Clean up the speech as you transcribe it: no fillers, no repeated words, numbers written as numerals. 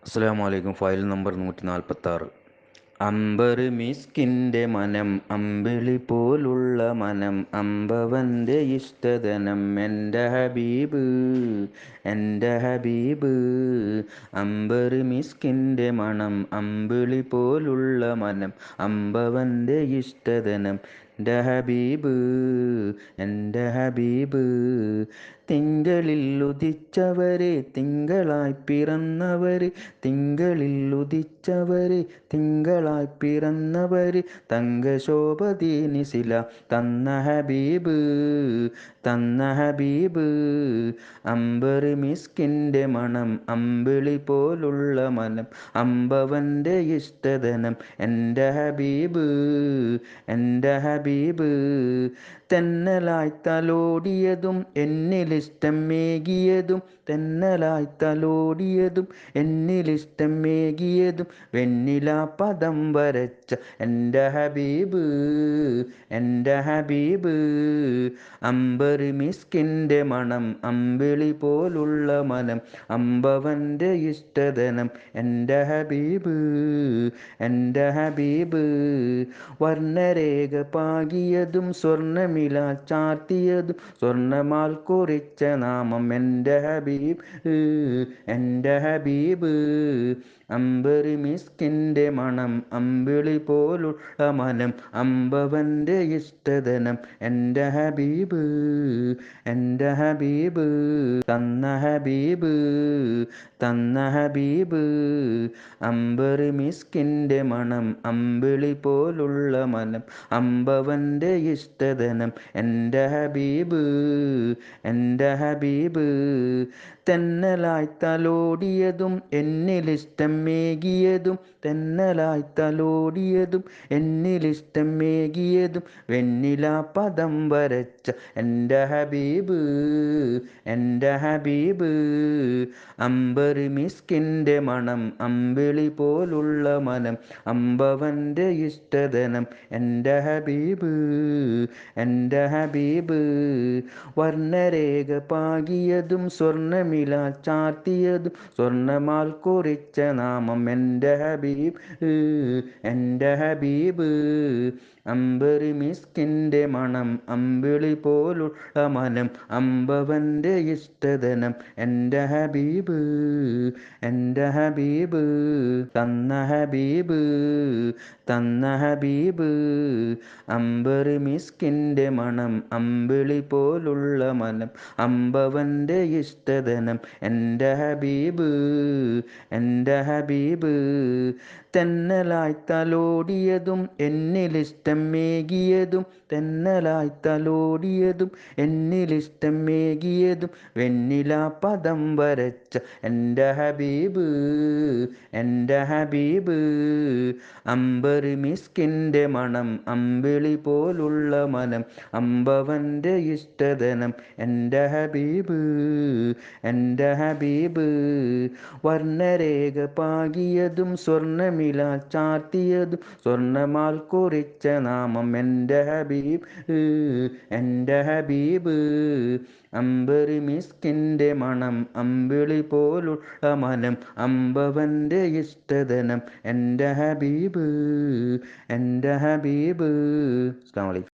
അസ്സലാമു അലൈക്കും. File number 146. Amber മിസ്കിൻ്റെ മനം അമ്പിളി പോലുള്ള മനം അമ്പവൻ്റെ ഇഷ്ടധനം എൻ്റെ ഹബീബ് എൻ്റെ ഹബീബ്. അമ്പർ മിസ്കിൻ്റെ മണം അമ്പിളി പോലുള്ള മനം അമ്പവൻ്റെ ഇഷ്ടധനം എൻ്റെ ഹബീബ് എൻ്റെ ഹബീബ്. തിങ്കളിൽ ഉദിച്ചവരെ തിങ്കളായി പിറന്നവര് തിങ്കളിൽ ഉദിച്ചവര് തിങ്കളായി പിറന്നവര് തങ്കശോഭതീനിസില തന്ന ഹബീബ് തന്ന ഹബീബ്. അമ്പർ മിസ്കിൻ്റെ മണം അമ്പിളി പോലുള്ള മനം അമ്പവൻ്റെ ഇഷ്ടധനം എൻ്റെ ഹബീബ് എൻ്റെ ഹബീബ്. തെന്നലായി തലോടിയതും എന്നിലിഷ്ടം മേകിയതും തെന്നലായി തലോടിയതും എന്നിലിഷ്ടം മേകിയതും വെണ്ണില പദം വരച്ച എൻ്റെ ഹബീബ് എൻ്റെ ഹബീബ്. അമ്പർ മിസ്കിൻ്റെ മണം അമ്പിളി പോലുള്ള മനം അമ്പവൻ്റെ ഇഷ്ടധനം എൻ്റെ ഹബീബ് എൻ്റെ ഹബീബ്. വർണ്ണരേഖ പാകിയതും സ്വർണ്ണമില ചാർത്തിയതും സ്വർണ്ണമാൽ കുറിച്ച നാമം എൻ്റെ ഹബീബ് എൻ്റെ ഹബീബ്. അമ്പർ മിസ്കിൻ്റെ മണം അമ്പിളി പോലുള്ള മനം അമ്പവൻ്റെ ഇഷ്ടധനം എൻ്റെ ഹബീബ് എൻ്റെ ഹബീബ്. തന്ന ഹബീബ് തന്ന ഹബീബ്. അമ്പർ മിസ്കിൻ്റെ മണം അമ്പിളി പോലുള്ള മനം അമ്പവൻ്റെ ഇഷ്ടധനം എൻ്റെ ഹബീബ് എൻ്റെ ഹബീബ്. തെന്നലായി തലോടിയതും എന്നിലിഷ്ടം മേകിയതും തെന്നലായി തലോടിയതും എന്നിലിഷ്ടം മേകിയതും വെണ്ണില പദം വരച്ച എൻ്റെ ഹബീബ് എൻ്റെ ഹബീബ്. അമ്പർ മിസ്കിൻ്റെ മണം അമ്പിളി പോലുള്ള മനം അമ്പവൻ്റെ ഇഷ്ടധനം എൻ്റെ ഹബീബ് എൻ്റെ ഹബീബ്. വർണ്ണരേഖ പാകിയതും സ്വർണ്ണമില ചാർത്തിയതും സ്വർണ്ണമാൽ കുറിച്ച നാമം എൻ്റെ ഹബീബ് എൻ്റെ ഹബീബ്. അമ്പർ മിസ്കിൻ്റെ മണം അമ്പിളി പോലുള്ള മനം അമ്പവൻ്റെ ഇഷ്ടധനം എൻ്റെ ഹബീബ് എൻ്റെ ഹബീബ്. തന്ന ഹബീബ് തന്ന ഹബീബ്. അമ്പർ മിസ്കിൻ്റെ മണം അമ്പിളി പോലുള്ള മനം അമ്പവൻ്റെ ഇഷ്ടധനം എൻ്റെ ഹബീബ് എൻ്റെ ഹബീബ്. തെന്നലായി തലോടിയതും എന്നിലിഷ്ടം മേകിയതും തെന്നലായി തലോടിയതും എന്നിലിഷ്ടം മേകിയതും വെണ്ണില പദം വരച്ച എൻ്റെ ഹബീബ് എൻ്റെ ഹബീബ്. അമ്പർ മിസ്കിൻ്റെ മണം അമ്പിളി പോലുള്ള മനം അമ്പവൻ്റെ ഇഷ്ടധനം എൻ്റെ ഹബീബ് എൻ്റെ ഹബീബ്. വർണ്ണരേഖ പാകിയതും സ്വർണ്ണമില ചാർത്തിയതും സ്വർണ്ണമാൽ കുറിച്ച നാമം എൻ്റെ ഹബീബ് എൻ്റെ ഹബീബ്. അമ്പർ മിസ്കിൻ്റെ മണം അമ്പിളി പോലുള്ള മനം അമ്പവൻ്റെ ഇഷ്ടധനം എൻ്റെ ഹബീബ് എൻ്റെ ഹബീബ്. അസ്സലാമു അലൈക്കും.